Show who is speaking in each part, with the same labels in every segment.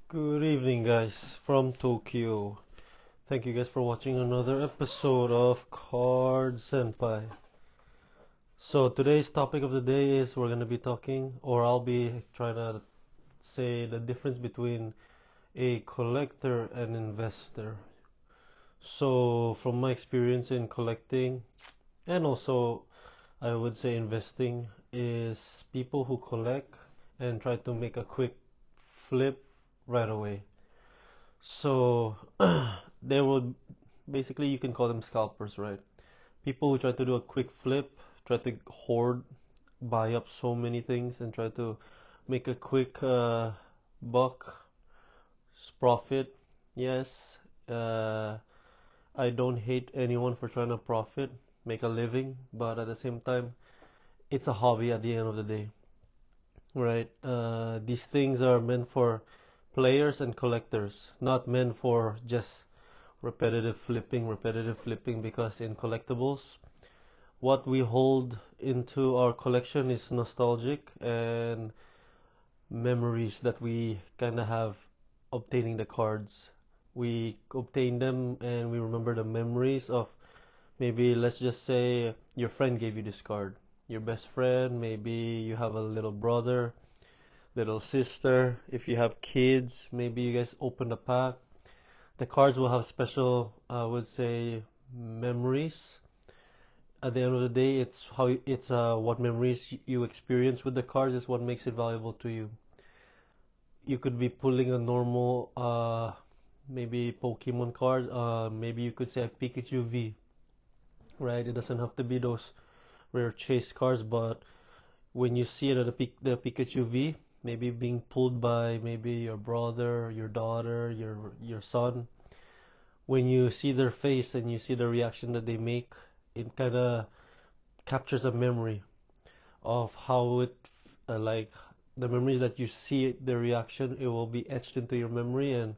Speaker 1: Good evening, guys, from Tokyo. Thank you guys for watching another episode of Card Senpai. So, today's topic of the day is we're going to be talking, or I'll be trying to say the difference between a collector and investor. So, from my experience in collecting and also I would say investing, is people who collect and try to make a quick flip right away. So they will basically you can call them scalpers, right? People who try to do a quick flip, try to hoard, buy up so many things and try to make a quick buck, profit. Yes, I don't hate anyone for trying to profit, make a living, but at the same time, it's a hobby at the end of the day, right? These things are meant for players and collectors, not meant for just repetitive flipping, because in collectibles, what we hold into our collection is nostalgic and memories that we kind of have obtaining the cards. We obtain them and we remember the memories of, maybe let's just say your friend gave you this card. Your best friend, maybe you have a little brother, little sister. If you have kids, maybe you guys open a pack. The cards will have special, I would say, memories. At the end of the day, it's what memories you experience with the cards is what makes it valuable to you. You could be pulling a normal, maybe Pokemon card. Maybe you could say a Pikachu V, right? It doesn't have to be those rare chase cards, but when you see it at the Pikachu V, maybe being pulled by maybe your brother, your daughter, your son, when you see their face and you see the reaction that they make, it kind of captures a memory of how it, like the memories that you see, the reaction, it will be etched into your memory, and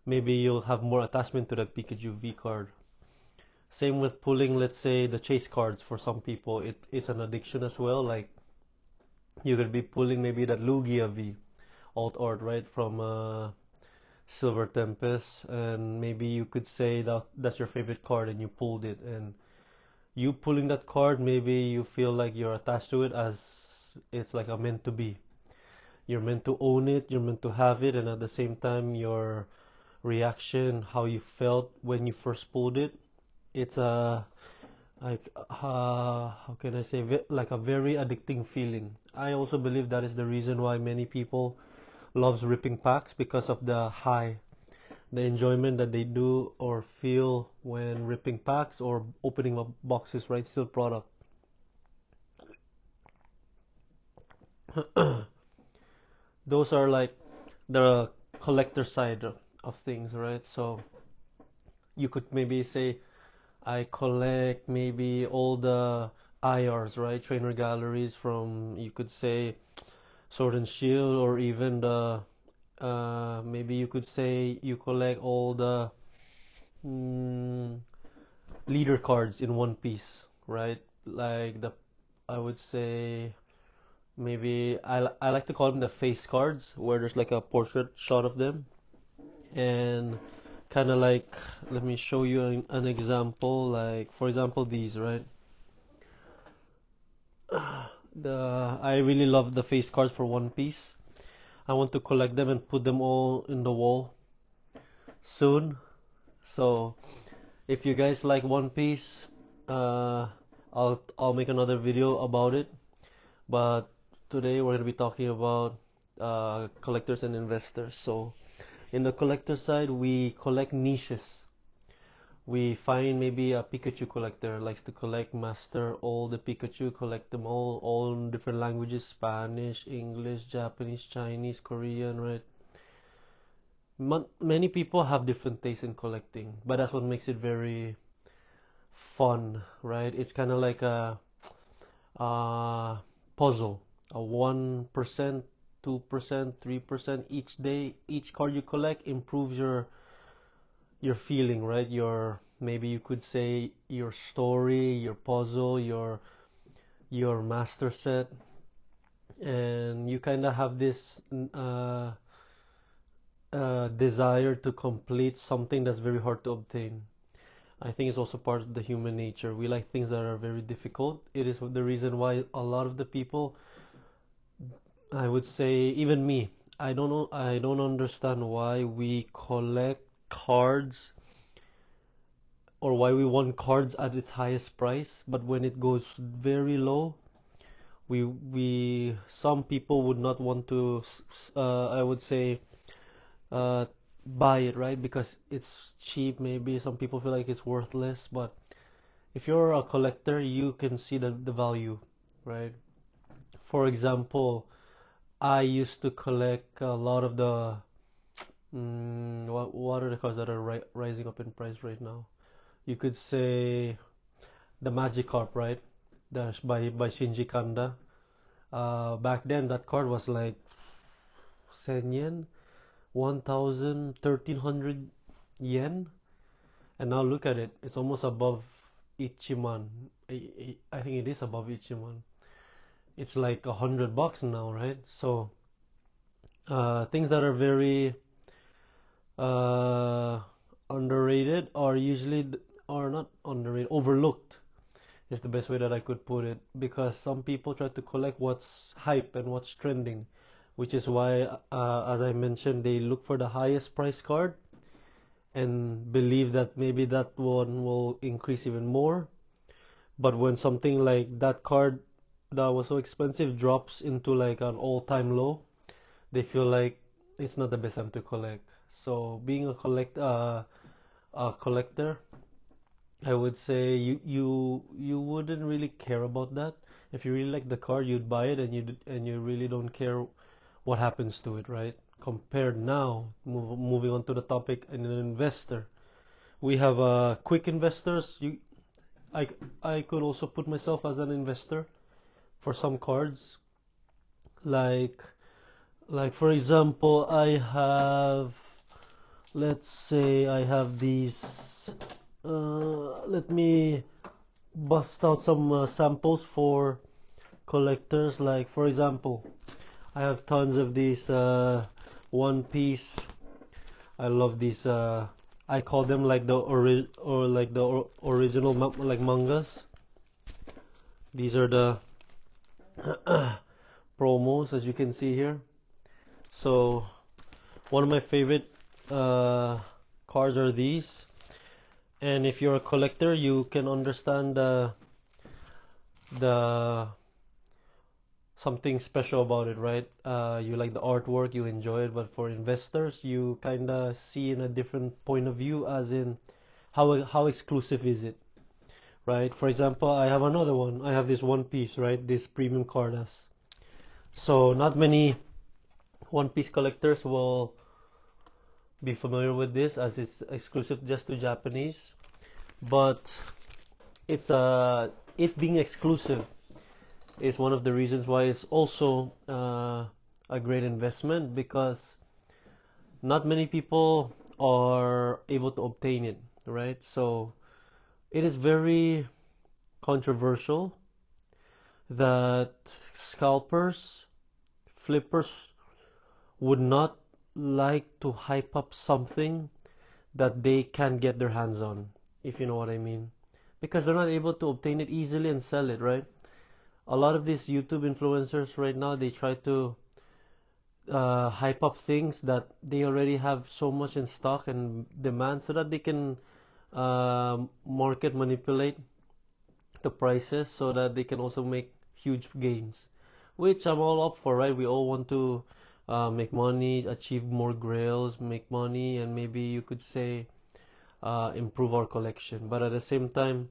Speaker 1: maybe you'll have more attachment to that Pikachu V card. Same with pulling, let's say, the chase cards. For some people, it's an addiction as well. Like you could be pulling maybe that Lugia V alt art, right, from Silver Tempest, and maybe you could say that that's your favorite card and you pulled it, and you pulling that card, maybe you feel like you're attached to it as it's like a meant to be. You're meant to own it, you're meant to have it, and at the same time, your reaction, how you felt when you first pulled it, it's a like how can I say, like a very addicting feeling. I also believe that is the reason why many people loves ripping packs, because of the high, the enjoyment that they do or feel when ripping packs or opening up boxes, right? Still product. Those are like the collector side of things, right? So you could maybe say I collect maybe all the IRs, right? Trainer galleries from, you could say, Sword and Shield, or even the maybe you could say you collect all the mm, leader cards in One Piece, right? Like the, I would say, maybe I like to call them the face cards, where there's like a portrait shot of them, and kind of like, let me show you an example. Like for example, these, right? The I really love the face cards for One Piece. I want to collect them and put them all in the wall soon. So if you guys like One Piece, uh, I'll make another video about it. But today we're gonna be talking about collectors and investors. So in the collector side, we collect niches. We find maybe a Pikachu collector likes to collect, master all the Pikachu, collect them all in different languages: Spanish, English, Japanese, Chinese, Korean, right? Many people have different tastes in collecting, but that's what makes it very fun, right? It's kind of like a puzzle, a 1%, 2%, 3% each day. Each card you collect improves your feeling, right? Your, maybe you could say, your story, your puzzle, your master set, and you kind of have this desire to complete something that's very hard to obtain. I think it's also part of the human nature. We like things that are very difficult. It is the reason why a lot of the people, I would say, even me, I don't know, I don't understand why we collect cards or why we want cards at its highest price, but when it goes very low, we some people would not want to, I would say, uh, buy it, right? Because it's cheap. Maybe some people feel like it's worthless, but if you're a collector, you can see the value, right? For example, I used to collect a lot of the what are the cards that are rising up in price right now? You could say the Magikarp, right? That's by Shinji Kanda. Back then, that card was like 10 yen, 1,000, 1,300 yen, and now look at it. It's almost above Ichiman. I think it is above Ichiman. It's like $100 now, right? So things that are very uh, underrated are usually are not underrated, overlooked is the best way that I could put it, because some people try to collect what's hype and what's trending, which is why, as I mentioned, they look for the highest price card and believe that maybe that one will increase even more. But when something like that card that was so expensive drops into like an all-time low, they feel like it's not the best time to collect. So being a collector, I would say you wouldn't really care about that. If you really like the card, you'd buy it, and you really don't care what happens to it, right? Compared now, moving on to the topic, an investor. We have quick investors. I I could also put myself as an investor for some cards. Like for example, let's say I have these. Let me bust out some samples for collectors. Like for example, I have tons of these One Piece. I love these. I call them like the original like mangas. These are the promos, as you can see here. So one of my favorite uh, cards are these. And if you're a collector, you can understand the something special about it, right? You like the artwork, you enjoy it, but for investors, you kind of see in a different point of view, as in how exclusive is it, right? For example, I have another one. I have this One Piece, right? This premium card as. So not many One Piece collectors will be familiar with this, as it's exclusive just to Japanese. But it's it being exclusive is one of the reasons why it's also a great investment, because not many people are able to obtain it, right? So it is very controversial that scalpers, flippers would not like to hype up something that they can get their hands on, if you know what I mean. Because they're not able to obtain it easily and sell it, right? A lot of these YouTube influencers right now, they try to hype up things that they already have so much in stock and demand, so that they can market manipulate the prices, so that they can also make huge gains, which I'm all up for, right? We all want to make money, achieve more grails, make money, and maybe you could say improve our collection. But at the same time,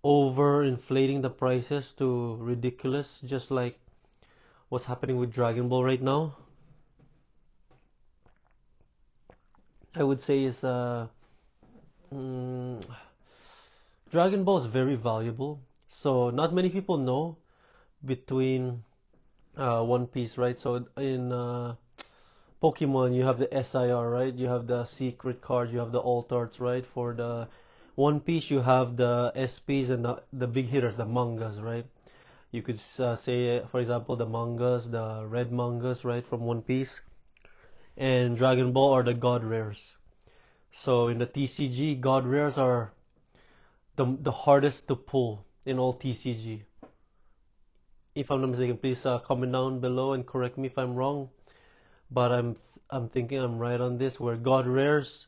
Speaker 1: over inflating the prices to ridiculous, just like what's happening with Dragon Ball right now, I would say is mm, Dragon Ball is very valuable. So not many people know between One Piece, right? So in Pokemon, you have the SIR, right? You have the secret cards, you have the alt arts, right? For the One Piece, you have the SPs and the big hitters, the mangas, right? You could say, for example, the mangas, the red mangas, right, from One Piece. and Dragon Ball are the God Rares. So in the TCG, God Rares are the hardest to pull in all TCG. If I'm not mistaken, please comment down below and correct me if I'm wrong. But I'm thinking I'm right on this, where God Rares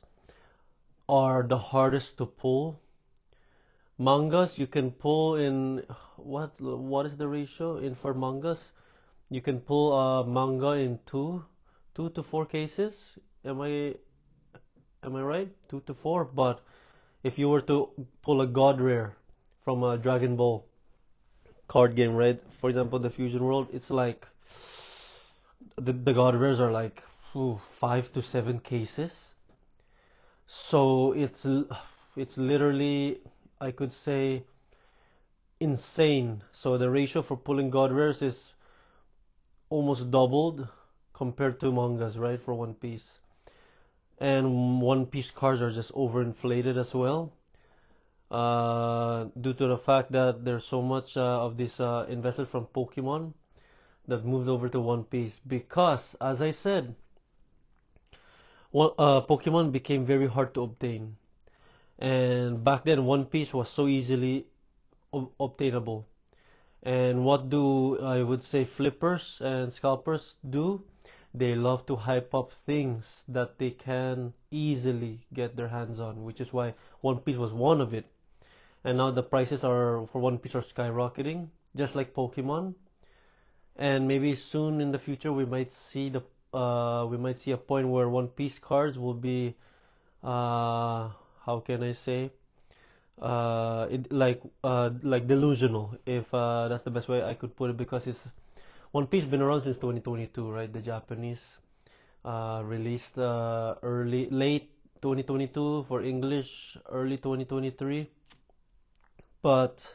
Speaker 1: are the hardest to pull. Mangas you can pull in what is the ratio in for mangas? You can pull a manga in two to four cases. Am I right? Two to four. But if you were to pull a God Rare from a Dragon Ball card game, right? For example, the Fusion World, it's like the God Rares are like 5 to 7 cases. So it's literally, I could say, insane. So the ratio for pulling God Rares is almost doubled compared to mangas, right? For One Piece. And One Piece cards are just overinflated as well. Due to the fact that there's so much of this invested from Pokemon that moved over to One Piece. Because, as I said, Pokemon became very hard to obtain. And back then, One Piece was so easily obtainable. And what do I would say flippers and scalpers do? They love to hype up things that they can easily get their hands on, which is why One Piece was one of it. And now the prices are for One Piece are skyrocketing, just like Pokemon. And maybe soon in the future we might see a point where One Piece cards will be how can I say like delusional, if that's the best way I could put it, because it's One Piece been around since 2022, right? The Japanese released early late 2022 for English, early 2023. But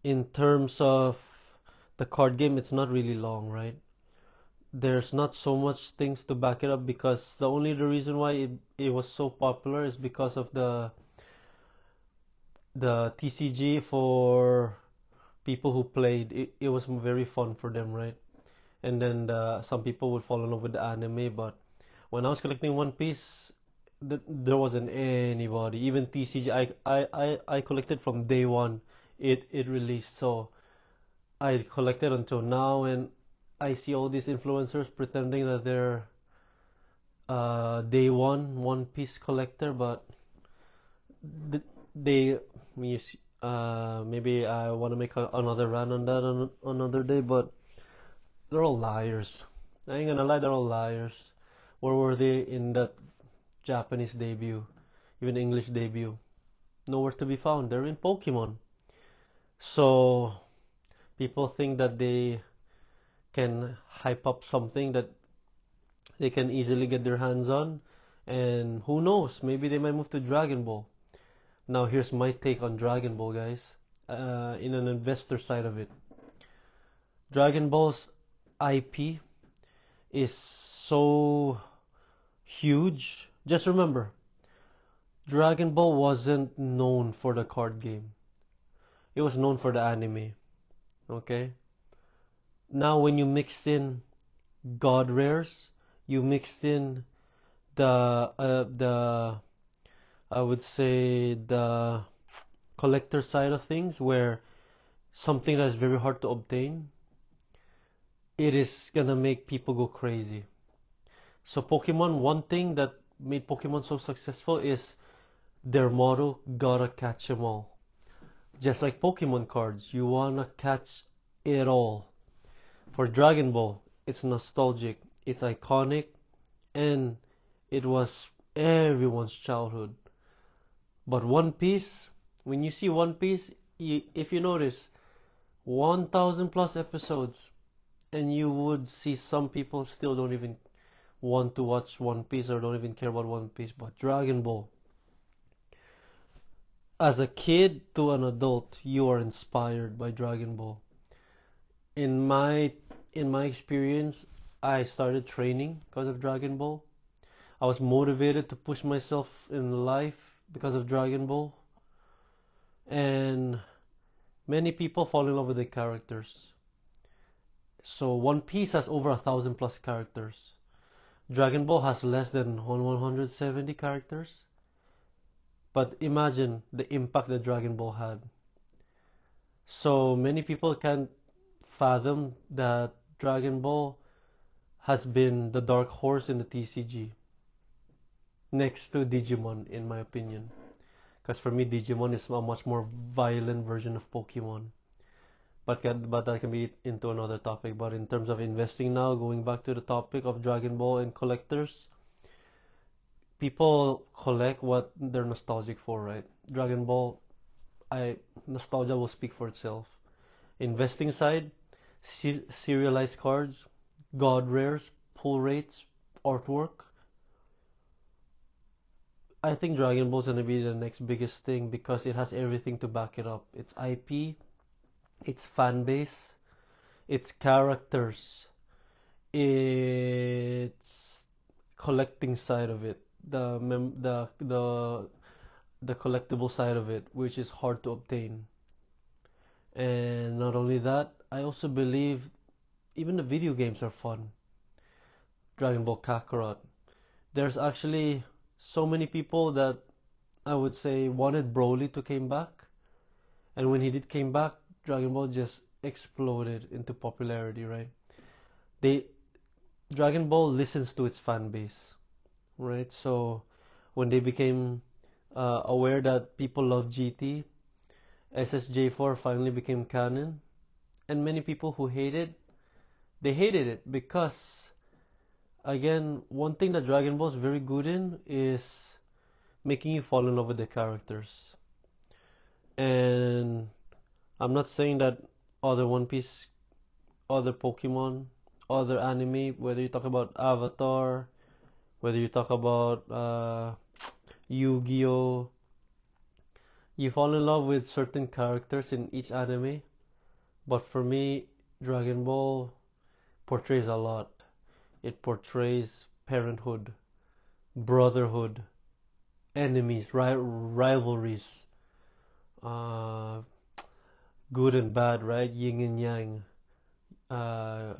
Speaker 1: in terms of the card game, it's not really long, right? There's not so much things to back it up, because the reason why it was so popular is because of the TCG for people who played it. It was very fun for them, right? And then some people would fall in love with the anime. But when I was collecting One Piece, there wasn't anybody. Even TCG, I collected from day one it released. So I collected until now, and I see all these influencers pretending that they're day One Piece collector, but they maybe I want to make another run on that on another day, but they're all liars. I ain't gonna lie, they're all liars. Where were they in that Japanese debut, even English debut? Nowhere to be found. They're in Pokemon. So people think that they can hype up something that they can easily get their hands on, and who knows, maybe they might move to Dragon Ball. Now here's my take on Dragon Ball, guys, in an investor side of it. Dragon Ball's IP is so huge. Just remember, Dragon Ball wasn't known for the card game. It was known for the anime. Okay? Now when you mixed in God Rares, you mixed in the I would say the collector side of things, where something that is very hard to obtain, it is gonna make people go crazy. So Pokemon, one thing that made Pokemon so successful is their motto, gotta catch 'em all. Just like Pokemon cards, you wanna catch it all. For Dragon Ball, it's nostalgic, it's iconic, and it was everyone's childhood. But One Piece, when you see One Piece, if you notice, 1,000 plus episodes, and you would see some people still don't even want to watch One Piece or don't even care about One Piece. But Dragon Ball, as a kid to an adult, you are inspired by Dragon Ball. In my experience, I started training because of Dragon Ball. I was motivated to push myself in life because of Dragon Ball. And many people fall in love with the characters. So One Piece has over 1,000 plus characters. Dragon Ball has less than 170 characters, but imagine the impact that Dragon Ball had. So many people can't fathom that Dragon Ball has been the dark horse in the TCG next to Digimon, in my opinion. Because for me, Digimon is a much more violent version of Pokemon. But that can be into another topic. But in terms of investing now, going back to the topic of Dragon Ball and collectors, people collect what they're nostalgic for, right? Dragon Ball, I nostalgia will speak for itself. Investing side, serialized cards, god rares, pull rates, artwork. I think Dragon Ball is gonna be the next biggest thing because it has everything to back it up. It's IP, its fan base, its characters, its collecting side of it, the collectible side of it, which is hard to obtain. And not only that, I also believe even the video games are fun. Dragon Ball Kakarot. There's actually so many people that I would say wanted Broly to came back, and when he did came back, Dragon Ball just exploded into popularity, right? They Dragon Ball listens to its fan base, right? So when they became aware that people love GT, SSJ4 finally became canon, and many people who they hated it because, again, one thing that Dragon Ball is very good in is making you fall in love with the characters. And I'm not saying that other One Piece, other Pokemon, other anime, whether you talk about Avatar, whether you talk about Yu-Gi-Oh, you fall in love with certain characters in each anime. But for me, Dragon Ball portrays a lot. It portrays parenthood, brotherhood, enemies, rivalries, uh, good and bad, right? Yin and yang. Uh,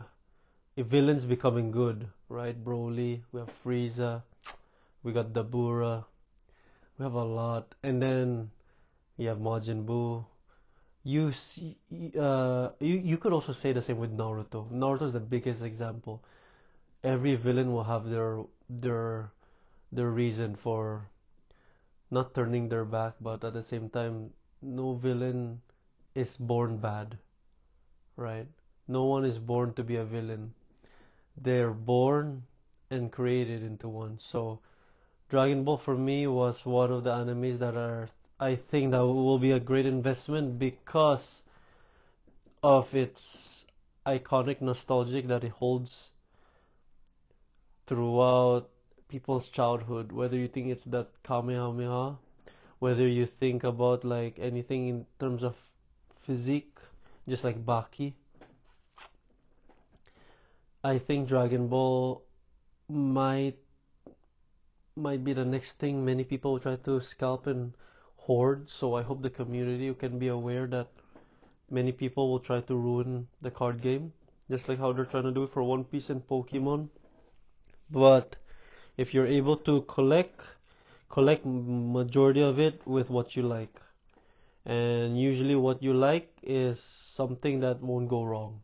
Speaker 1: Villains becoming good, right? Broly, we have Frieza, we got Dabura, we have a lot, and then you have Majin Buu. You could also say the same with Naruto. Naruto is the biggest example. Every villain will have their their reason for not turning their back, but at the same time, no villain is born bad, right? No one is born to be a villain. They're born and created into one. So Dragon Ball for me was one of the animes that are I think that will be a great investment because of its iconic nostalgic that it holds throughout people's childhood. Whether you think it's that Kamehameha, whether you think about like anything in terms of physique, just like Baki, I think Dragon Ball might might be the next thing many people will try to scalp and hoard. So I hope the community can be aware that many people will try to ruin the card game, just like how they're trying to do it for One Piece and Pokemon. But if you're able to collect majority of it with what you like. And usually what you like is something that won't go wrong.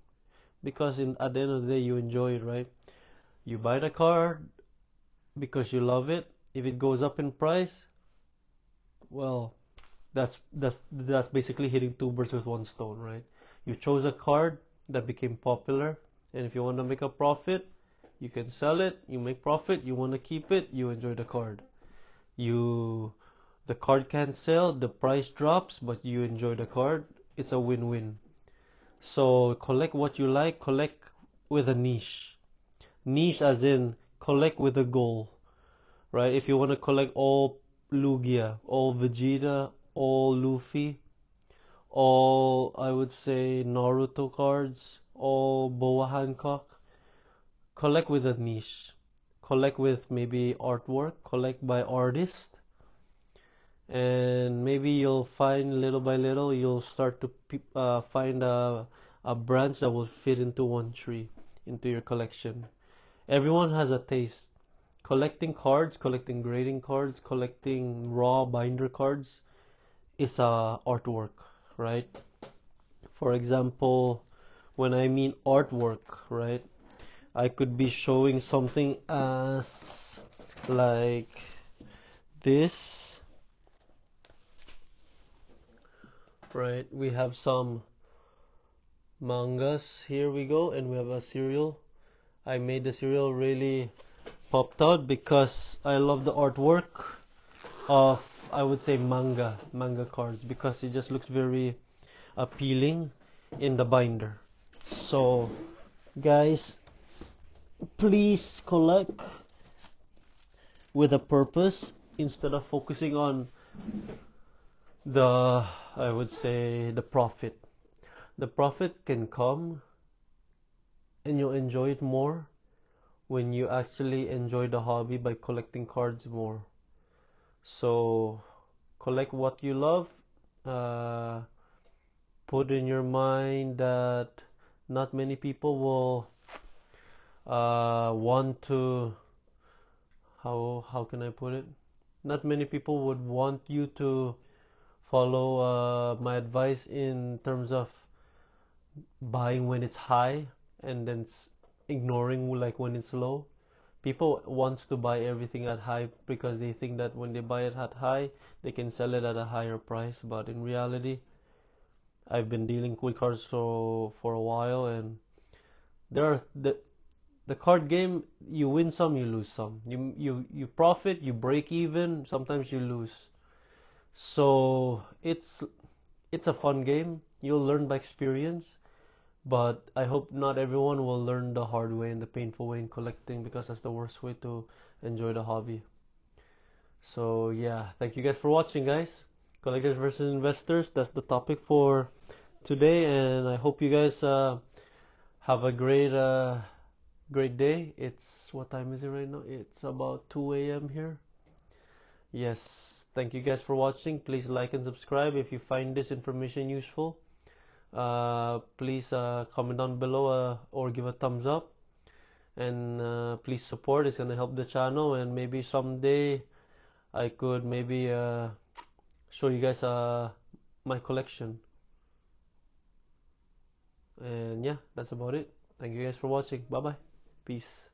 Speaker 1: Because at the end of the day you enjoy it, right? You buy the card because you love it. If it goes up in price, well, that's basically hitting two birds with one stone, right? You chose a card that became popular, and if you want to make a profit, you can sell it, you make profit, you want to keep it, you enjoy the card. You the card can't sell, the price drops, but you enjoy the card. It's a win-win. So collect what you like, collect with a niche. Niche as in collect with a goal, right? If you want to collect all Lugia, all Vegeta, all Luffy, all I would say Naruto cards, all Boa Hancock, collect with a niche. Collect with maybe artwork, collect by artist, and maybe you'll find little by little you'll start to find a branch that will fit into one tree, into your collection. Everyone has a taste. collecting cards, collecting grading cards, collecting raw binder cards is a artwork, right? For example, when I mean artwork, right, I could be showing something as like this, right? We have some mangas, here we go, and we have a cereal. I made the cereal really popped out because I love the artwork of, I would say, manga cards, because it just looks very appealing in the binder. So guys, please collect with a purpose instead of focusing on the, I would say, the profit. The profit can come and you'll enjoy it more when you actually enjoy the hobby by collecting cards more. So collect what you love. uh, Put in your mind that not many people will want to, how can I put it? Not many people would want you to follow my advice in terms of buying when it's high and then ignoring like when it's low. People wants to buy everything at high because they think that when they buy it at high, they can sell it at a higher price. But in reality, I've been dealing with cards for a while, and there are the card game. You win some, you lose some. You profit, you break even. Sometimes you lose. So it's a fun game. You'll learn by experience. But I hope not everyone will learn the hard way and the painful way in collecting, because that's the worst way to enjoy the hobby. So yeah, thank you guys for watching, guys. Collectors versus investors. That's the topic for today, and I hope you guys have a great day. It's, what time is it right now? It's about 2 a.m. here. Yes, thank you guys for watching. Please like and subscribe if you find this information useful. Please comment down below or give a thumbs up, and please support. It's gonna help the channel, and maybe someday I could maybe show you guys my collection. And yeah, that's about it. Thank you guys for watching. Bye bye. Peace.